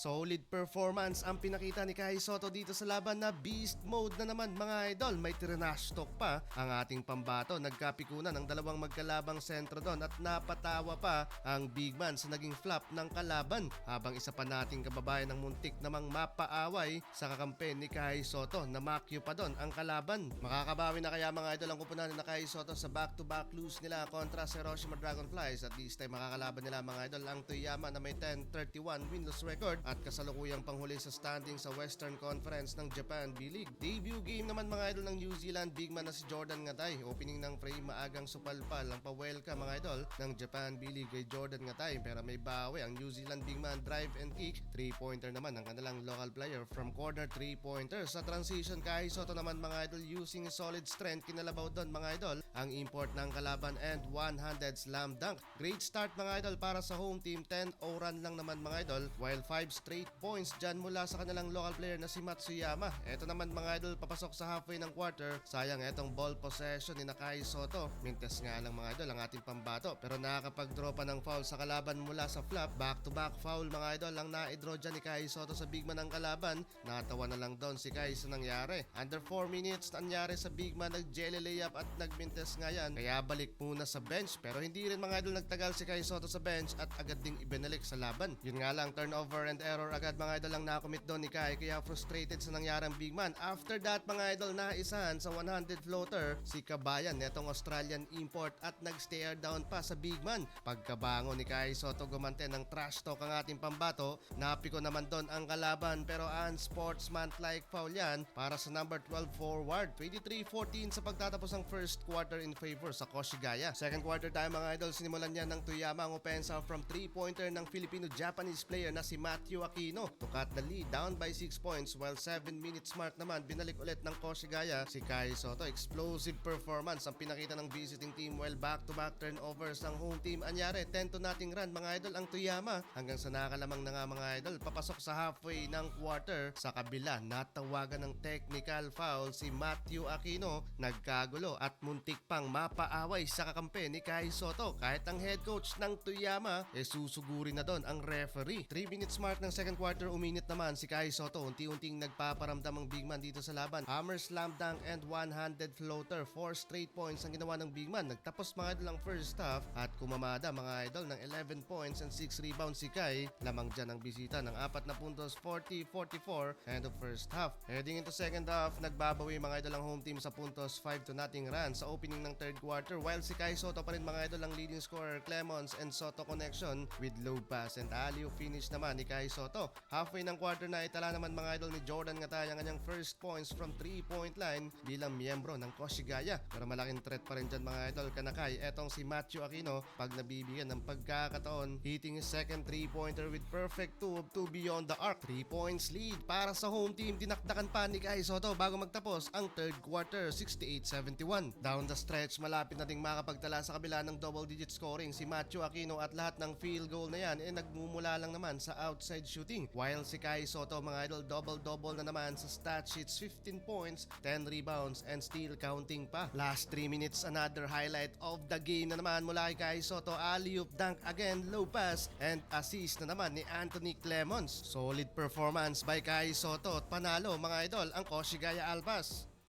Solid performance ang pinakita ni Kai Sotto dito sa laban na beast mode na naman mga idol. May trash talk pa ang ating pambato. Nagkapikunan ang dalawang magkalabang sentro doon at napatawa pa ang big man sa naging flop ng kalaban. Habang isa pa nating kababayan ng muntik namang mapaaway sa kakampi ni Kai Sotto na makyo pa doon ang kalaban. Makakabawi na kaya mga idol ang kupunan na Kai Sotto sa back-to-back lose nila kontra sa Hiroshima Dragonflies. At this time makakalaban nila mga idol ang Toyama na may 10-31 winless record at kasalukuyang panghuli sa standing sa Western Conference ng Japan B-League. Debut game naman mga idol ng New Zealand big man na si Jordan Ngatay. Opening ng frame maagang supalpal ang pa-welcome mga idol ng Japan B-League kay Jordan Ngatay, pero may bawi ang New Zealand big man drive and kick. 3-pointer naman ang kanilang local player from corner 3-pointer. Sa transition Kai Sotto naman mga idol using solid strength kinalabaw doon mga idol ang import ng kalaban and one-handed slam dunk. Great start mga idol para sa home team. 10-0 run lang naman mga idol while 5 straight points dyan mula sa kanilang local player na si Matsuyama. Eto naman mga idol papasok sa halfway ng quarter. Sayang etong ball possession ni Kai Sotto. Mintes nga lang mga idol ang ating pambato pero nakakapag-draw pa ng foul sa kalaban mula sa flop. Back-to-back foul mga idol ang na-draw dyan ni Kai Sotto sa big man ng kalaban. Natawa na lang doon si Kai sa nangyari. Under 4 minutes nangyari sa big man, nag-jelly layup at nagmintes nga yan. Kaya balik muna sa bench pero hindi rin mga idol nagtagal si Kai Sotto sa bench at agad ding ibinalik sa laban. Yun nga lang turnover and error agad mga idol ang nakomit doon ni Kai kaya frustrated sa nangyaring big man. After that mga idol naisahan sa 100 floater si Kabayan netong Australian import at nag-stare down pa sa big man. Pagkabango ni Kai Sotto gumante ng trash talk ang ating pambato. Napiko naman doon ang kalaban pero unsportsmanlike foul yan para sa number 12 forward. 23-14 sa pagtatapos ng first quarter in favor sa Koshigaya. Second quarter tayo mga idol, sinimulan niya ng Toyama ang opensa from 3-pointer ng Filipino-Japanese player na si Matthew Aquino to cut the lead down by 6 points while 7 minutes mark naman binalik ulit ng Koshigaya si Kai Sotto. Explosive performance ang pinakita ng visiting team while back-to-back turnovers ng home team. Anyari 10 to nothing run mga idol ang Toyama hanggang sa nakalamang na nga mga idol papasok sa halfway ng quarter. Sa kabila natawagan ng technical foul si Matthew Aquino, nagkagulo at muntik pang mapaaway sa kakampi ni Kai Sotto. Kahit ang head coach ng Toyama susuguri na doon ang referee. 3 minutes mark ng second quarter uminit naman si Kai Sotto. Unti-unting nagpaparamdam ang big man dito sa laban. Hammer slam dunk and one-handed floater. 4 straight points ang ginawa ng big man. Nagtapos mga idol ang first half at kumamada mga idol ng 11 points and 6 rebounds si Kai. Lamang dyan ang bisita ng 4 na puntos, 40-44 end of first half. Heading into second half, nagbabawi mga idol ang home team sa puntos, 5 to nothing run sa opening ng third quarter while si Kai Sotto pa rin mga idol ang leading scorer. Clemons and Sotto connection with low pass and alley-oop finish naman ni Kai Sotto. Halfway ng quarter na itala naman mga idol ni Jordan Ngatay ang kanyang first points from 3-point line bilang miyembro ng Koshigaya. Pero malaking threat pa rin dyan mga idol kanakay. Etong si Matthew Aquino pag nabibigyan ng pagkakataon, hitting his second 3-pointer with perfect 2 of 2 beyond the arc. 3 points lead para sa home team. Dinakdakan pa ni Kai Sotto bago magtapos ang third quarter, 68-71. Down the stretch, malapit na ding makapagtala sa kabila ng double-digit scoring si Matthew Aquino at lahat ng field goal na yan nagmumula lang naman sa outside shooting. While si Kai Sotto mga idol double-double na naman sa stat sheets, 15 points, 10 rebounds and still counting pa. Last 3 minutes, another highlight of the game na naman mula kay Kai Sotto. Alley-oop dunk again, low pass and assist na naman ni Anthony Clemons. Solid performance by Kai Sotto at panalo mga idol ang Koshigaya Albas.